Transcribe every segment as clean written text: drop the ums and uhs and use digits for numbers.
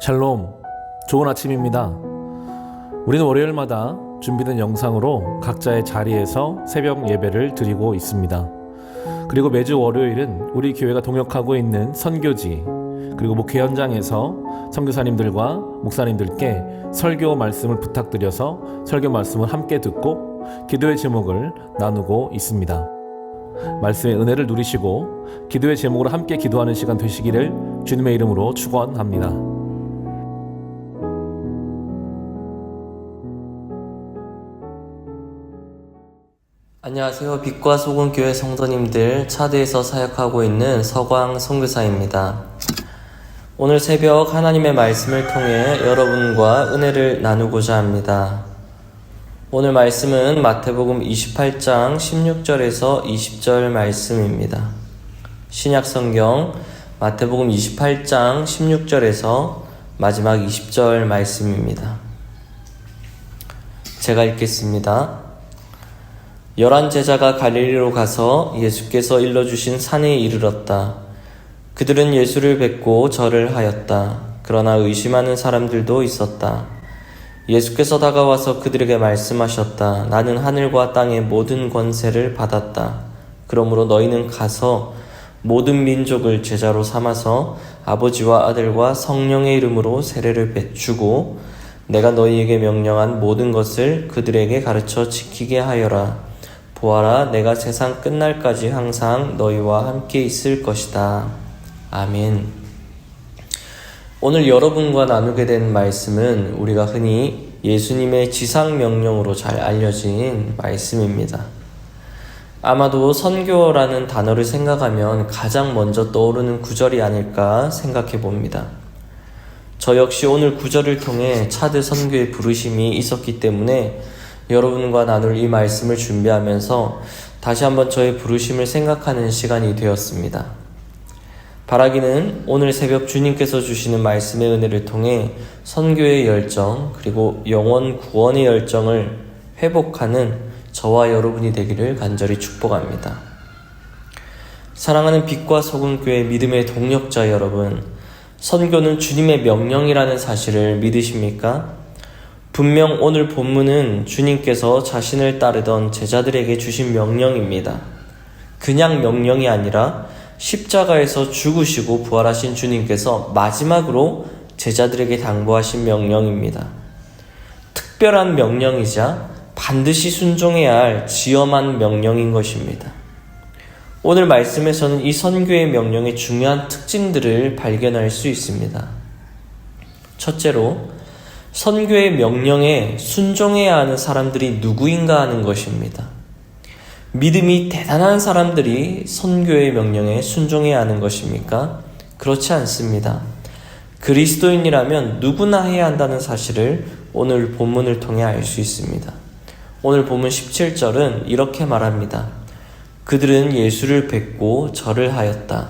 샬롬, 좋은 아침입니다. 우리는 월요일마다 준비된 영상으로 각자의 자리에서 새벽 예배를 드리고 있습니다. 그리고 매주 월요일은 우리 교회가 동역하고 있는 선교지 그리고 목회 현장에서 선교사님들과 목사님들께 설교 말씀을 부탁드려서 설교 말씀을 함께 듣고 기도의 제목을 나누고 있습니다. 말씀의 은혜를 누리시고 기도의 제목으로 함께 기도하는 시간 되시기를 주님의 이름으로 축원합니다. 안녕하세요. 빛과 소금 교회 성도님들, 차대에서 사역하고 있는 서광 선교사입니다. 오늘 새벽 하나님의 말씀을 통해 여러분과 은혜를 나누고자 합니다. 오늘 말씀은 마태복음 28장 16절에서 20절 말씀입니다. 신약성경 마태복음 28장 16절에서 마지막 20절 말씀입니다. 제가 읽겠습니다. 11 제자가 갈릴리로 가서 예수께서 일러주신 산에 이르렀다. 그들은 예수를 뵙고 절을 하였다. 그러나 의심하는 사람들도 있었다. 예수께서 다가와서 그들에게 말씀하셨다. 나는 하늘과 땅의 모든 권세를 받았다. 그러므로 너희는 가서 모든 민족을 제자로 삼아서 아버지와 아들과 성령의 이름으로 세례를 베추고 내가 너희에게 명령한 모든 것을 그들에게 가르쳐 지키게 하여라. 보아라, 내가 세상 끝날까지 항상 너희와 함께 있을 것이다. 아멘. 오늘 여러분과 나누게 된 말씀은 우리가 흔히 예수님의 지상명령으로 잘 알려진 말씀입니다. 아마도 선교라는 단어를 생각하면 가장 먼저 떠오르는 구절이 아닐까 생각해 봅니다. 저 역시 오늘 구절을 통해 차드 선교의 부르심이 있었기 때문에 여러분과 나눌 이 말씀을 준비하면서 다시 한번 저의 부르심을 생각하는 시간이 되었습니다. 바라기는 오늘 새벽 주님께서 주시는 말씀의 은혜를 통해 선교의 열정 그리고 영원 구원의 열정을 회복하는 저와 여러분이 되기를 간절히 축복합니다. 사랑하는 빛과 소금 교회 믿음의 동력자 여러분, 선교는 주님의 명령이라는 사실을 믿으십니까? 분명 오늘 본문은 주님께서 자신을 따르던 제자들에게 주신 명령입니다. 그냥 명령이 아니라 십자가에서 죽으시고 부활하신 주님께서 마지막으로 제자들에게 당부하신 명령입니다. 특별한 명령이자 반드시 순종해야 할 지엄한 명령인 것입니다. 오늘 말씀에서는 이 선교의 명령의 중요한 특징들을 발견할 수 있습니다. 첫째로 선교의 명령에 순종해야 하는 사람들이 누구인가 하는 것입니다. 믿음이 대단한 사람들이 선교의 명령에 순종해야 하는 것입니까? 그렇지 않습니다. 그리스도인이라면 누구나 해야 한다는 사실을 오늘 본문을 통해 알 수 있습니다. 오늘 본문 17절은 이렇게 말합니다. 그들은 예수를 뵙고 절을 하였다.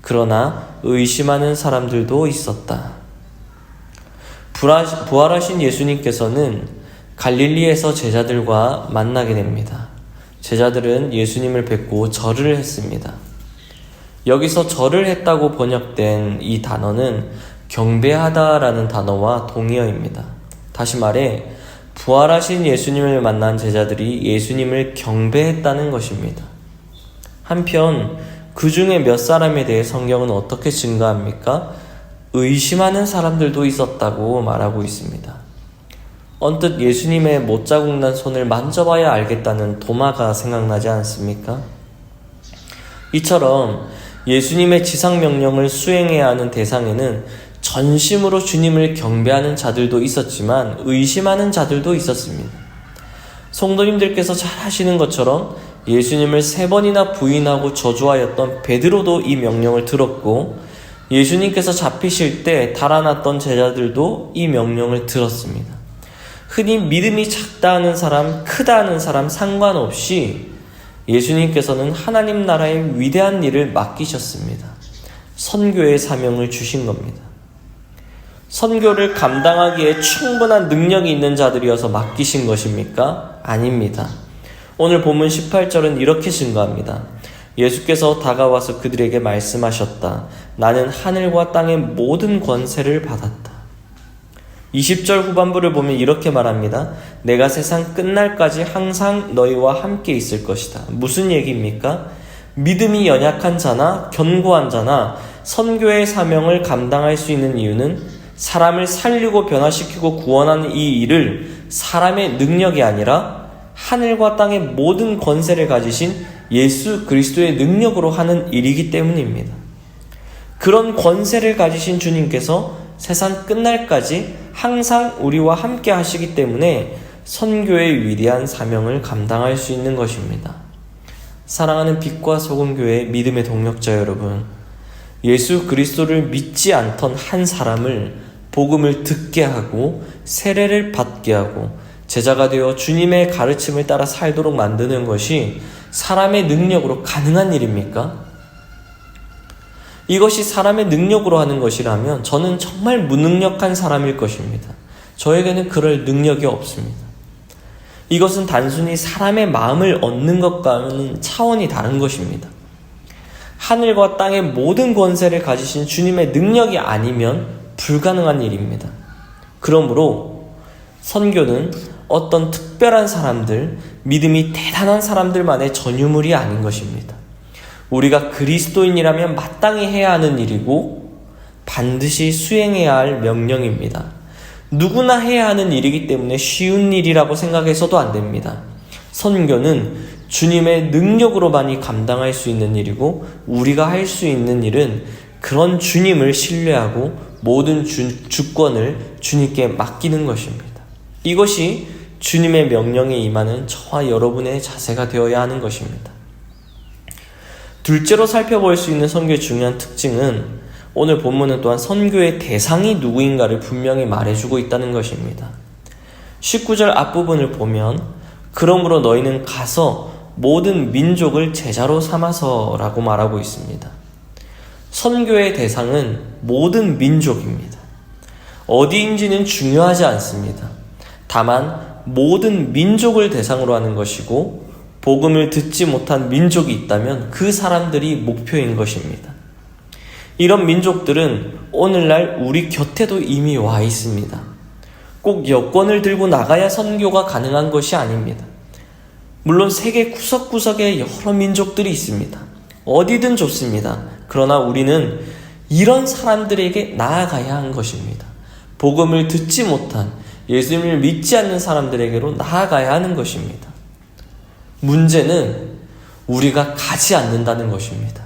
그러나 의심하는 사람들도 있었다. 부활하신 예수님께서는 갈릴리에서 제자들과 만나게 됩니다. 제자들은 예수님을 뵙고 절을 했습니다. 여기서 절을 했다고 번역된 이 단어는 경배하다라는 단어와 동의어입니다. 다시 말해 부활하신 예수님을 만난 제자들이 예수님을 경배했다는 것입니다. 한편 그 중에 몇 사람에 대해 성경은 어떻게 증가합니까? 의심하는 사람들도 있었다고 말하고 있습니다. 언뜻 예수님의 못자국 난 손을 만져봐야 알겠다는 도마가 생각나지 않습니까? 이처럼 예수님의 지상명령을 수행해야 하는 대상에는 전심으로 주님을 경배하는 자들도 있었지만 의심하는 자들도 있었습니다. 성도님들께서 잘 아시는 것처럼 예수님을 3번이나 부인하고 저주하였던 베드로도 이 명령을 들었고 예수님께서 잡히실 때 달아났던 제자들도 이 명령을 들었습니다. 흔히 믿음이 작다 하는 사람, 크다 하는 사람 상관없이 예수님께서는 하나님 나라의 위대한 일을 맡기셨습니다. 선교의 사명을 주신 겁니다. 선교를 감당하기에 충분한 능력이 있는 자들이어서 맡기신 것입니까? 아닙니다. 오늘 본문 18절은 이렇게 증거합니다. 예수께서 다가와서 그들에게 말씀하셨다. 나는 하늘과 땅의 모든 권세를 받았다. 20절 후반부를 보면 이렇게 말합니다. 내가 세상 끝날까지 항상 너희와 함께 있을 것이다. 무슨 얘기입니까? 믿음이 연약한 자나 견고한 자나 선교의 사명을 감당할 수 있는 이유는 사람을 살리고 변화시키고 구원하는 이 일을 사람의 능력이 아니라 하늘과 땅의 모든 권세를 가지신 예수 그리스도의 능력으로 하는 일이기 때문입니다. 그런 권세를 가지신 주님께서 세상 끝날까지 항상 우리와 함께 하시기 때문에 선교의 위대한 사명을 감당할 수 있는 것입니다. 사랑하는 빛과 소금교회 믿음의 동력자 여러분, 예수 그리스도를 믿지 않던 한 사람을 복음을 듣게 하고 세례를 받게 하고 제자가 되어 주님의 가르침을 따라 살도록 만드는 것이 사람의 능력으로 가능한 일입니까? 이것이 사람의 능력으로 하는 것이라면 저는 정말 무능력한 사람일 것입니다. 저에게는 그럴 능력이 없습니다. 이것은 단순히 사람의 마음을 얻는 것과는 차원이 다른 것입니다. 하늘과 땅의 모든 권세를 가지신 주님의 능력이 아니면 불가능한 일입니다. 그러므로 선교는 어떤 특별한 사람들, 믿음이 대단한 사람들만의 전유물이 아닌 것입니다. 우리가 그리스도인이라면 마땅히 해야 하는 일이고 반드시 수행해야 할 명령입니다. 누구나 해야 하는 일이기 때문에 쉬운 일이라고 생각해서도 안 됩니다. 선교는 주님의 능력으로만이 감당할 수 있는 일이고 우리가 할 수 있는 일은 그런 주님을 신뢰하고 모든 주권을 주님께 맡기는 것입니다. 이것이 주님의 명령에 임하는 저와 여러분의 자세가 되어야 하는 것입니다. 둘째로 살펴볼 수 있는 선교의 중요한 특징은 오늘 본문은 또한 선교의 대상이 누구인가를 분명히 말해주고 있다는 것입니다. 19절 앞부분을 보면 그러므로 너희는 가서 모든 민족을 제자로 삼아서라고 말하고 있습니다. 선교의 대상은 모든 민족입니다. 어디인지는 중요하지 않습니다. 다만 모든 민족을 대상으로 하는 것이고 복음을 듣지 못한 민족이 있다면 그 사람들이 목표인 것입니다. 이런 민족들은 오늘날 우리 곁에도 이미 와 있습니다. 꼭 여권을 들고 나가야 선교가 가능한 것이 아닙니다. 물론 세계 구석구석에 여러 민족들이 있습니다. 어디든 좋습니다. 그러나 우리는 이런 사람들에게 나아가야 하는 것입니다. 복음을 듣지 못한 예수님을 믿지 않는 사람들에게로 나아가야 하는 것입니다. 문제는 우리가 가지 않는다는 것입니다.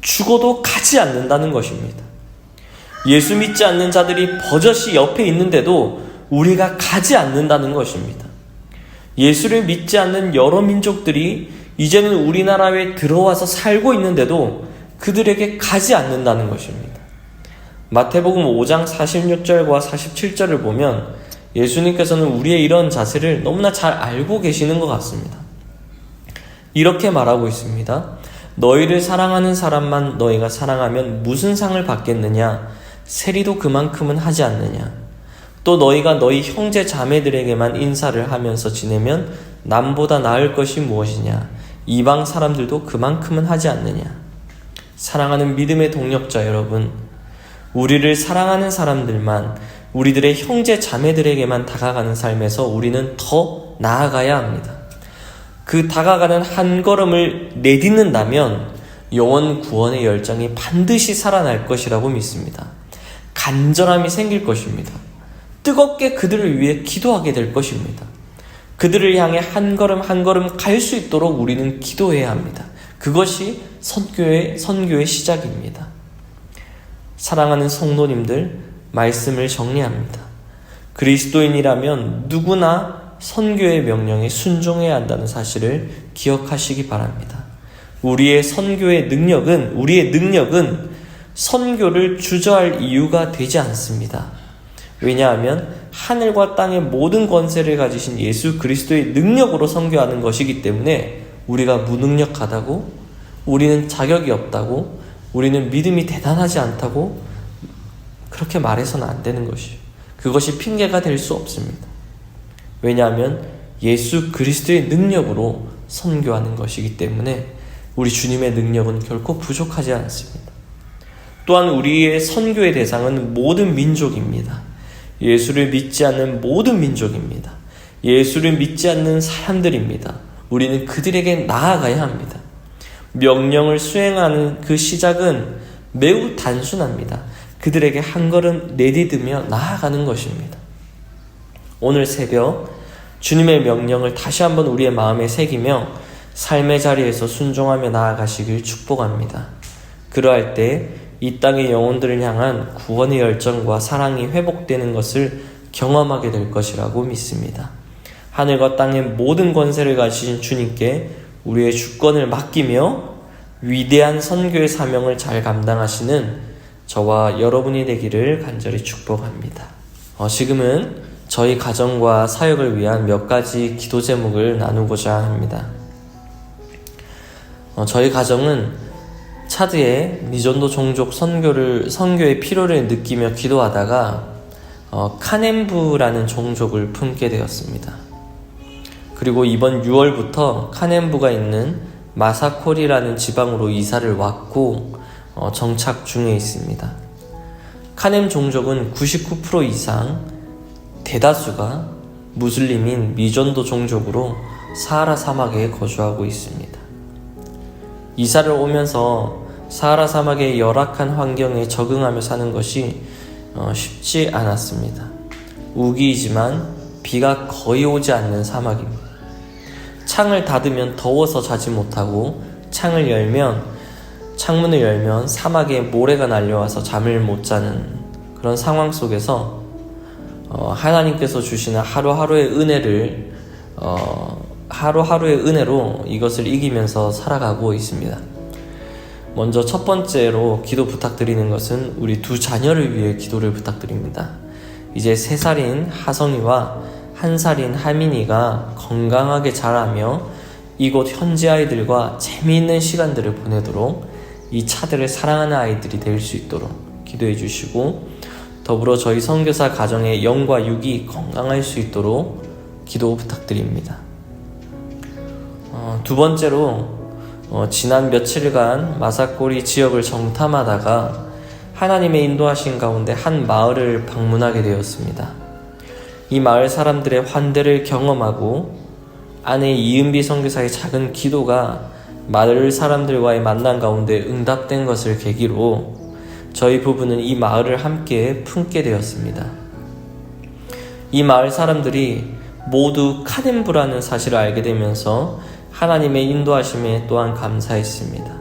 죽어도 가지 않는다는 것입니다. 예수 믿지 않는 자들이 버젓이 옆에 있는데도 우리가 가지 않는다는 것입니다. 예수를 믿지 않는 여러 민족들이 이제는 우리나라에 들어와서 살고 있는데도 그들에게 가지 않는다는 것입니다. 마태복음 5장 46절과 47절을 보면 예수님께서는 우리의 이런 자세를 너무나 잘 알고 계시는 것 같습니다. 이렇게 말하고 있습니다. 너희를 사랑하는 사람만 너희가 사랑하면 무슨 상을 받겠느냐? 세리도 그만큼은 하지 않느냐? 또 너희가 너희 형제 자매들에게만 인사를 하면서 지내면 남보다 나을 것이 무엇이냐? 이방 사람들도 그만큼은 하지 않느냐? 사랑하는 믿음의 동력자 여러분, 우리를 사랑하는 사람들만, 우리들의 형제 자매들에게만 다가가는 삶에서 우리는 더 나아가야 합니다. 그 다가가는 한 걸음을 내딛는다면 영원 구원의 열정이 반드시 살아날 것이라고 믿습니다. 간절함이 생길 것입니다. 뜨겁게 그들을 위해 기도하게 될 것입니다. 그들을 향해 한 걸음 한 걸음 갈 수 있도록 우리는 기도해야 합니다. 그것이 선교의 시작입니다. 사랑하는 성도님들, 말씀을 정리합니다. 그리스도인이라면 누구나 선교의 명령에 순종해야 한다는 사실을 기억하시기 바랍니다. 우리의 능력은 선교를 주저할 이유가 되지 않습니다. 왜냐하면 하늘과 땅의 모든 권세를 가지신 예수 그리스도의 능력으로 선교하는 것이기 때문에 우리가 무능력하다고, 우리는 자격이 없다고, 우리는 믿음이 대단하지 않다고 그렇게 말해서는 안 되는 것이죠. 그것이 핑계가 될 수 없습니다. 왜냐하면 예수 그리스도의 능력으로 선교하는 것이기 때문에 우리 주님의 능력은 결코 부족하지 않습니다. 또한 우리의 선교의 대상은 모든 민족입니다. 예수를 믿지 않는 모든 민족입니다. 예수를 믿지 않는 사람들입니다. 우리는 그들에게 나아가야 합니다. 명령을 수행하는 그 시작은 매우 단순합니다. 그들에게 한 걸음 내디디며 나아가는 것입니다. 오늘 새벽 주님의 명령을 다시 한번 우리의 마음에 새기며 삶의 자리에서 순종하며 나아가시길 축복합니다. 그러할 때 이 땅의 영혼들을 향한 구원의 열정과 사랑이 회복되는 것을 경험하게 될 것이라고 믿습니다. 하늘과 땅의 모든 권세를 가지신 주님께 우리의 주권을 맡기며 위대한 선교의 사명을 잘 감당하시는 저와 여러분이 되기를 간절히 축복합니다. 지금은 저희 가정과 사역을 위한 몇 가지 기도 제목을 나누고자 합니다. 저희 가정은 차드의 미전도 종족 선교의 필요를 느끼며 기도하다가 카넨부라는 종족을 품게 되었습니다. 그리고 이번 6월부터 카넨부가 있는 마사콜이라는 지방으로 이사를 왔고 정착 중에 있습니다. 카넨 종족은 99% 이상 대다수가 무슬림인 미전도 종족으로 사하라 사막에 거주하고 있습니다. 이사를 오면서 사하라 사막의 열악한 환경에 적응하며 사는 것이 쉽지 않았습니다. 우기이지만 비가 거의 오지 않는 사막입니다. 창을 닫으면 더워서 자지 못하고 창문을 열면 사막에 모래가 날려와서 잠을 못 자는 그런 상황 속에서 하나님께서 주시는 하루하루의 은혜로 이것을 이기면서 살아가고 있습니다. 먼저 첫 번째로 기도 부탁드리는 것은 우리 두 자녀를 위해 기도를 부탁드립니다. 이제 3살인 하성이와 1살인 하민이가 건강하게 자라며 이곳 현지 아이들과 재미있는 시간들을 보내도록 이 차들을 사랑하는 아이들이 될 수 있도록 기도해 주시고, 더불어 저희 선교사 가정의 영과 육이 건강할 수 있도록 기도 부탁드립니다. 두 번째로 지난 며칠간 마사꼬리 지역을 정탐하다가 하나님의 인도하신 가운데 한 마을을 방문하게 되었습니다. 이 마을 사람들의 환대를 경험하고 아내 이은비 선교사의 작은 기도가 마을 사람들과의 만남 가운데 응답된 것을 계기로 저희 부부는 이 마을을 함께 품게 되었습니다. 이 마을 사람들이 모두 카넨부라는 사실을 알게 되면서 하나님의 인도하심에 또한 감사했습니다.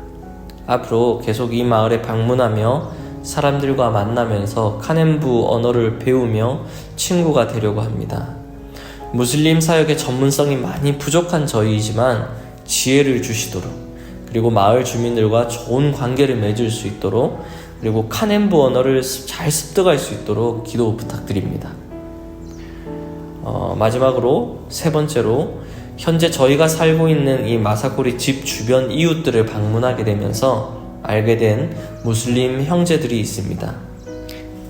앞으로 계속 이 마을에 방문하며 사람들과 만나면서 카넨부 언어를 배우며 친구가 되려고 합니다. 무슬림 사역의 전문성이 많이 부족한 저희이지만 지혜를 주시도록, 그리고 마을 주민들과 좋은 관계를 맺을 수 있도록, 그리고 카넨부 언어를 잘 습득할 수 있도록 기도 부탁드립니다. 마지막으로 3번째로 현재 저희가 살고 있는 이 마사코리 집 주변 이웃들을 방문하게 되면서 알게 된 무슬림 형제들이 있습니다.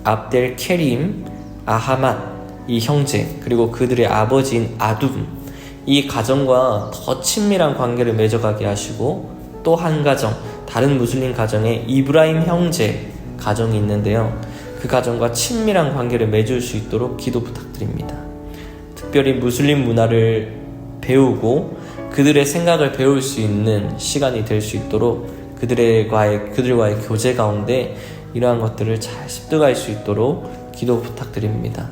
압델 케림, 아하맛 이 형제, 그리고 그들의 아버지인 아둠, 이 가정과 더 친밀한 관계를 맺어가게 하시고, 또 한 가정, 다른 무슬림 가정에 이브라임 형제 가정이 있는데요. 그 가정과 친밀한 관계를 맺을 수 있도록 기도 부탁드립니다. 특별히 무슬림 문화를 배우고 그들의 생각을 배울 수 있는 시간이 될 수 있도록 그들과의 교제 가운데 이러한 것들을 잘 습득할 수 있도록 기도 부탁드립니다.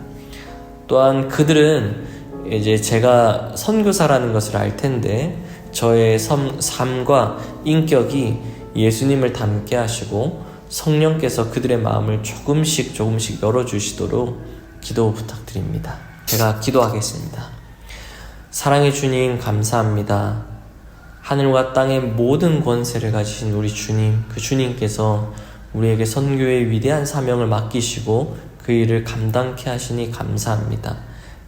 또한 그들은 이제 제가 선교사라는 것을 알 텐데 저의 삶과 인격이 예수님을 닮게 하시고 성령께서 그들의 마음을 조금씩 열어주시도록 기도 부탁드립니다. 제가 기도하겠습니다. 사랑의 주님, 감사합니다. 하늘과 땅의 모든 권세를 가지신 우리 주님, 그 주님께서 우리에게 선교의 위대한 사명을 맡기시고 그 일을 감당케 하시니 감사합니다.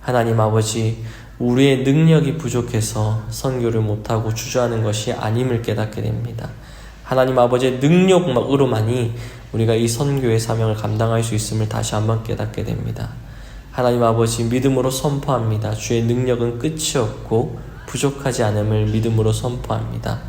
하나님 아버지, 우리의 능력이 부족해서 선교를 못하고 주저하는 것이 아님을 깨닫게 됩니다. 하나님 아버지의 능력으로만이 우리가 이 선교의 사명을 감당할 수 있음을 다시 한번 깨닫게 됩니다. 하나님 아버지, 믿음으로 선포합니다. 주의 능력은 끝이 없고 부족하지 않음을 믿음으로 선포합니다.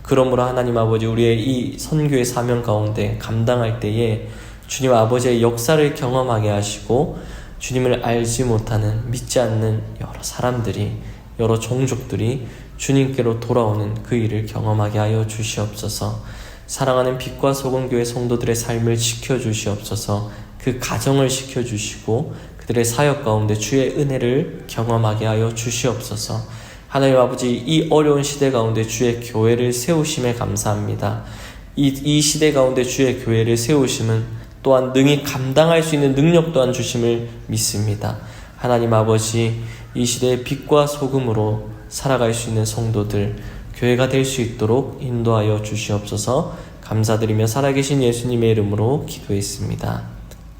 그러므로 하나님 아버지, 우리의 이 선교의 사명 가운데 감당할 때에 주님 아버지의 역사를 경험하게 하시고 주님을 알지 못하는, 믿지 않는 여러 사람들이, 여러 종족들이 주님께로 돌아오는 그 일을 경험하게 하여 주시옵소서. 사랑하는 빛과 소금 교회 성도들의 삶을 지켜주시옵소서. 그 가정을 지켜주시고 그들의 사역 가운데 주의 은혜를 경험하게 하여 주시옵소서. 하나님 아버지, 이 어려운 시대 가운데 주의 교회를 세우심에 감사합니다. 이 시대 가운데 주의 교회를 세우심은 또한 능히 감당할 수 있는 능력 또한 주심을 믿습니다. 하나님 아버지, 이 시대의 빛과 소금으로 살아갈 수 있는 성도들, 교회가 될 수 있도록 인도하여 주시옵소서. 감사드리며 살아계신 예수님의 이름으로 기도했습니다.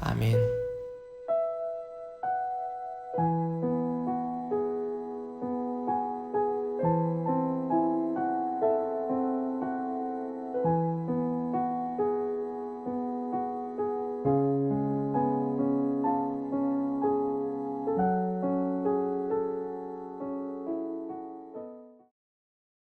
아멘.